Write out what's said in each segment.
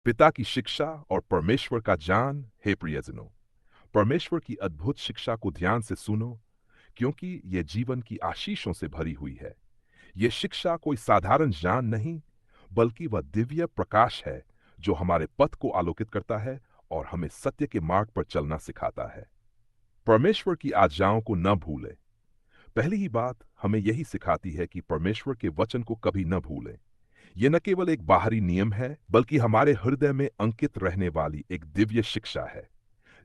पिता की शिक्षा और परमेश्वर का ज्ञान। हे प्रियजनों, परमेश्वर की अद्भुत शिक्षा को ध्यान से सुनो, क्योंकि यह जीवन की आशीषों से भरी हुई है। यह शिक्षा कोई साधारण ज्ञान नहीं, बल्कि वह दिव्य प्रकाश है जो हमारे पथ को आलोकित करता है और हमें सत्य के मार्ग पर चलना सिखाता है। परमेश्वर की आज्ञाओं को न भूलें। पहली ही बात हमें यही सिखाती है कि परमेश्वर के वचन को कभी न भूलें। यह न केवल एक बाहरी नियम है, बल्कि हमारे हृदय में अंकित रहने वाली एक दिव्य शिक्षा है।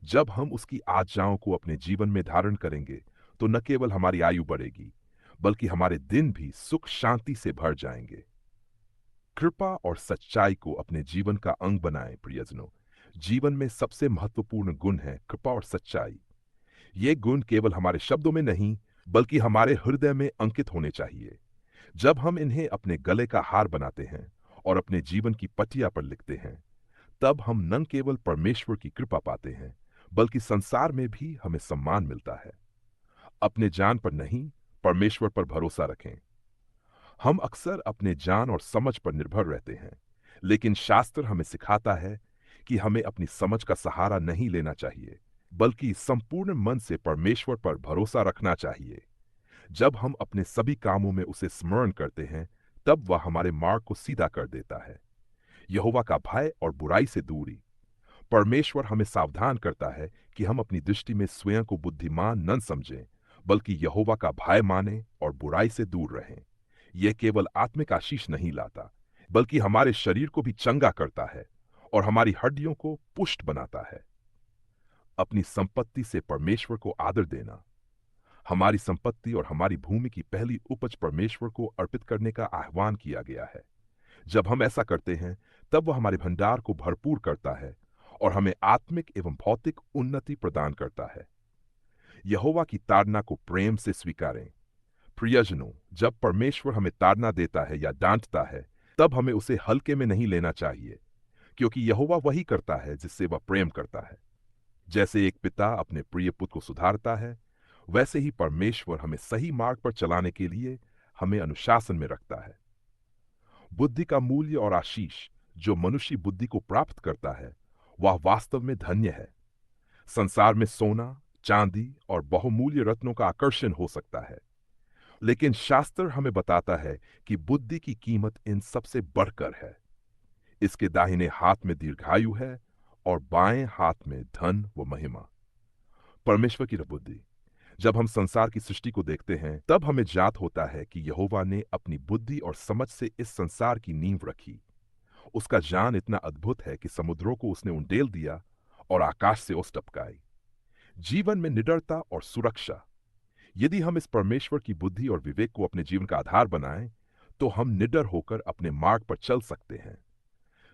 जब हम उसकी आज्ञाओं को अपने जीवन में धारण करेंगे, तो न केवल हमारी आयु बढ़ेगी, बल्कि हमारे दिन भी सुख शांति से भर जाएंगे। कृपा और सच्चाई को अपने जीवन का अंग बनाएं प्रियजनों। जीवन में सबसे महत्वपूर्ण गुण है कृपा और सच्चाई। ये गुण केवल हमारे शब्दों में नहीं, बल्कि हमारे हृदय में अंकित होने चाहिए। जब हम इन्हें अपने गले का हार बनाते हैं और अपने जीवन की पटिया पर लिखते हैं, तब हम न केवल परमेश्वर की कृपा पाते हैं, बल्कि संसार में भी हमें सम्मान मिलता है। अपने जान पर नहीं, परमेश्वर पर भरोसा रखें। हम अक्सर अपने जान और समझ पर निर्भर रहते हैं, लेकिन शास्त्र हमें सिखाता है कि हमें अपनी समझ का सहारा नहीं लेना चाहिए, बल्कि संपूर्ण मन से परमेश्वर पर भरोसा रखना चाहिए। जब हम अपने सभी कामों में उसे स्मरण करते हैं, तब वह हमारे मार्ग को सीधा कर देता है। यहोवा का भय और बुराई से दूरी। परमेश्वर हमें सावधान करता है कि हम अपनी दृष्टि में स्वयं को बुद्धिमान न समझें, बल्कि यहोवा का भय माने और बुराई से दूर रहें। यह केवल आत्मिक आशीष नहीं लाता, बल्कि हमारे शरीर को भी चंगा करता है और हमारी हड्डियों को पुष्ट बनाता है। अपनी संपत्ति से परमेश्वर को आदर देना। हमारी संपत्ति और हमारी भूमि की पहली उपज परमेश्वर को अर्पित करने का आह्वान किया गया है। जब हम ऐसा करते हैं, तब वह हमारे भंडार को भरपूर करता है और हमें आत्मिक एवं भौतिक उन्नति प्रदान करता है। यहोवा की ताड़ना को प्रेम से स्वीकारें। प्रियजनों, जब परमेश्वर हमें ताड़ना देता है या डांटता है, तब हमें उसे हल्के में नहीं लेना चाहिए, क्योंकि यहोवा वही करता है जिससे वह प्रेम करता है। जैसे एक पिता अपने प्रिय पुत्र को सुधारता है, वैसे ही परमेश्वर हमें सही मार्ग पर चलाने के लिए हमें अनुशासन में रखता है। बुद्धि का मूल्य और आशीष जो मनुष्य बुद्धि को प्राप्त करता है, वह वास्तव में धन्य है। संसार में सोना, चांदी और बहुमूल्य रत्नों का आकर्षण हो सकता है, लेकिन शास्त्र हमें बताता है कि बुद्धि की कीमत इन सबसे बढ़कर है। इसके दाहिने हाथ में दीर्घायु है और बाएं हाथ में धन व महिमा। परमेश्वर की बुद्धि। जब हम संसार की सृष्टि को देखते हैं, तब हमें ज्ञात होता है कि यहोवा ने अपनी बुद्धि और समझ से इस संसार की नींव रखी। उसका ज्ञान इतना अद्भुत है कि समुद्रों को उसने उंडेल दिया और आकाश से ओस टपकाई। जीवन में निडरता और सुरक्षा। यदि हम इस परमेश्वर की बुद्धि और विवेक को अपने जीवन का आधार बनाएं, तो हम निडर होकर अपने मार्ग पर चल सकते हैं।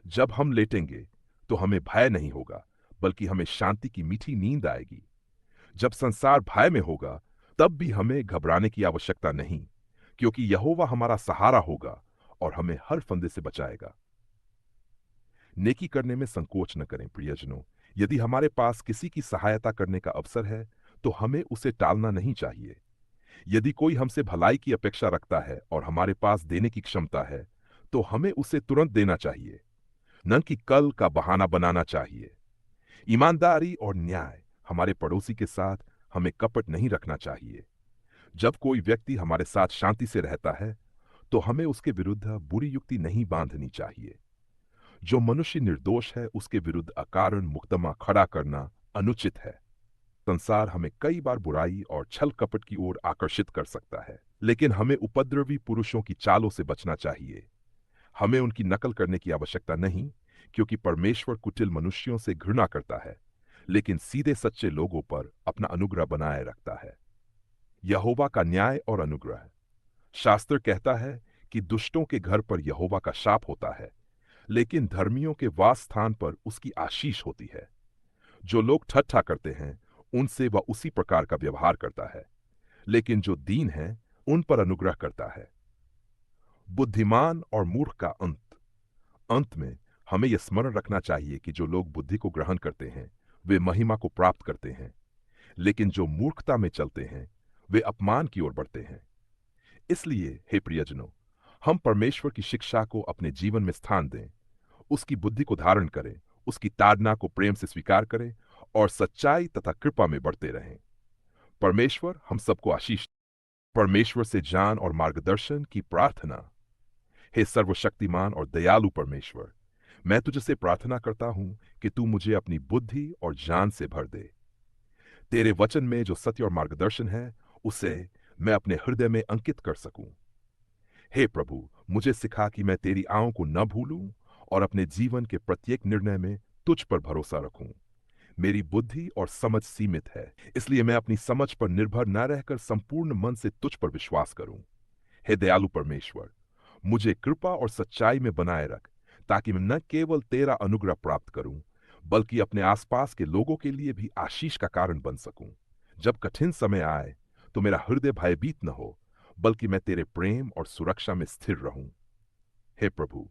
जब हम लेटेंगे, तो हमें भय नहीं होगा, बल्कि हमें शांति की मीठी नींद आएगी। जब संसार भय में होगा, तब भी हमें घबराने की आवश्यकता नहीं, क्योंकि यहोवा हमारा सहारा होगा और हमें हर फंदे से बचाएगा। नेकी करने में संकोच न करें प्रियजनों। यदि हमारे पास किसी की सहायता करने का अवसर है, तो हमें उसे टालना नहीं चाहिए। यदि कोई हमसे भलाई की अपेक्षा रखता है और हमारे पास देने की क्षमता है, तो हमें उसे तुरंत देना चाहिए, न कि कल का बहाना बनाना चाहिए। ईमानदारी और न्याय। हमारे पड़ोसी के साथ हमें कपट नहीं रखना चाहिए। जब कोई व्यक्ति हमारे साथ शांति से रहता है, तो हमें उसके विरुद्ध बुरी युक्ति नहीं बांधनी चाहिए। जो मनुष्य निर्दोष है, उसके विरुद्ध अकारण मुकदमा खड़ा करना अनुचित है। संसार हमें कई बार बुराई और छल कपट की ओर आकर्षित कर सकता है, लेकिन हमें उपद्रवी पुरुषों की चालों से बचना चाहिए। हमें उनकी नकल करने की आवश्यकता नहीं, क्योंकि परमेश्वर कुटिल मनुष्यों से घृणा करता है, लेकिन सीधे सच्चे लोगों पर अपना अनुग्रह बनाए रखता है। यहोवा का न्याय और अनुग्रह। शास्त्र कहता है कि दुष्टों के घर पर यहोवा का शाप होता है, लेकिन धर्मियों के वास स्थान पर उसकी आशीष होती है। जो लोग ठट्ठा करते हैं, उनसे वह उसी प्रकार का व्यवहार करता है, लेकिन जो दीन हैं, उन पर अनुग्रह करता है। बुद्धिमान और मूर्ख का अंत। अंत में हमें यह स्मरण रखना चाहिए कि जो लोग बुद्धि को ग्रहण करते हैं, वे महिमा को प्राप्त करते हैं, लेकिन जो मूर्खता में चलते हैं, वे अपमान की ओर बढ़ते हैं। इसलिए हे प्रियजनों, हम परमेश्वर की शिक्षा को अपने जीवन में स्थान दें। उसकी बुद्धि को धारण करें, उसकी ताड़ना को प्रेम से स्वीकार करें और सच्चाई तथा कृपा में बढ़ते रहें। परमेश्वर हम सबको आशीष। परमेश्वर से ज्ञान और मार्गदर्शन की प्रार्थना। हे सर्वशक्तिमान और दयालु परमेश्वर, मैं तुझसे प्रार्थना करता हूं कि तू मुझे अपनी बुद्धि और ज्ञान से भर दे। तेरे वचन में जो सत्य और मार्गदर्शन है, उसे मैं अपने हृदय में अंकित कर सकूं। हे प्रभु, मुझे सिखा कि मैं तेरी आहों को न भूलूं और अपने जीवन के प्रत्येक निर्णय में तुझ पर भरोसा रखूं। मेरी बुद्धि और समझ सीमित है, इसलिए मैं अपनी समझ पर निर्भर न रहकर संपूर्ण मन से तुझ पर विश्वास करूं। हे दयालु परमेश्वर, मुझे कृपा और सच्चाई में बनाए रख, ताकि मैं न केवल तेरा अनुग्रह प्राप्त करूं, बल्कि अपने आसपास के लोगों के लिए भी आशीष का कारण बन सकूं। जब कठिन समय आए तो मेरा हृदय भयभीत न हो, बल्कि मैं तेरे प्रेम और सुरक्षा में स्थिर रहूं। हे प्रभु,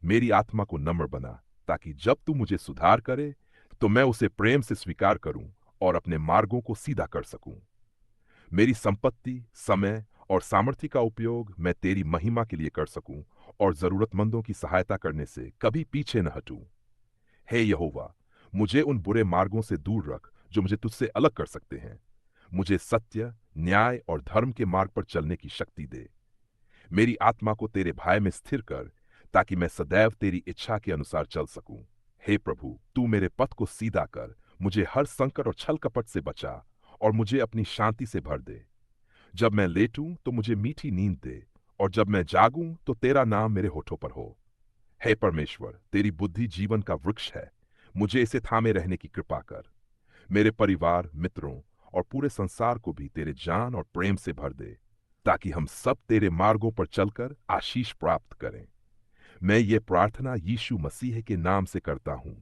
मेरी आत्मा को नम्र बना, ताकि जब तू मुझे सुधार करे तो मैं उसे प्रेम से स्वीकार करूं और अपने मार्गों को सीधा कर सकूं। मेरी संपत्ति, समय और सामर्थ्य का उपयोग मैं तेरी महिमा के लिए कर सकूं और जरूरतमंदों की सहायता करने से कभी पीछे न हटूं। हे यहोवा, मुझे उन बुरे मार्गों से दूर रख जो मुझे तुझसे अलग कर सकते हैं। मुझे सत्य, न्याय और धर्म के मार्ग पर चलने की शक्ति दे। मेरी आत्मा को तेरे भय में स्थिर कर, ताकि मैं सदैव तेरी इच्छा के अनुसार चल सकूं। हे प्रभु, तू मेरे पथ को सीधा कर, मुझे हर संकट और छल कपट से बचा और मुझे अपनी शांति से भर दे। जब मैं लेटूं तो मुझे मीठी नींद दे, और जब मैं जागूं तो तेरा नाम मेरे होठों पर हो। हे परमेश्वर, तेरी बुद्धि जीवन का वृक्ष है, मुझे इसे थामे रहने की कृपा कर। मेरे परिवार, मित्रों और पूरे संसार को भी तेरे ज्ञान और प्रेम से भर दे, ताकि हम सब तेरे मार्गों पर चलकर आशीष प्राप्त करें। मैं ये प्रार्थना यीशु मसीह के नाम से करता हूं।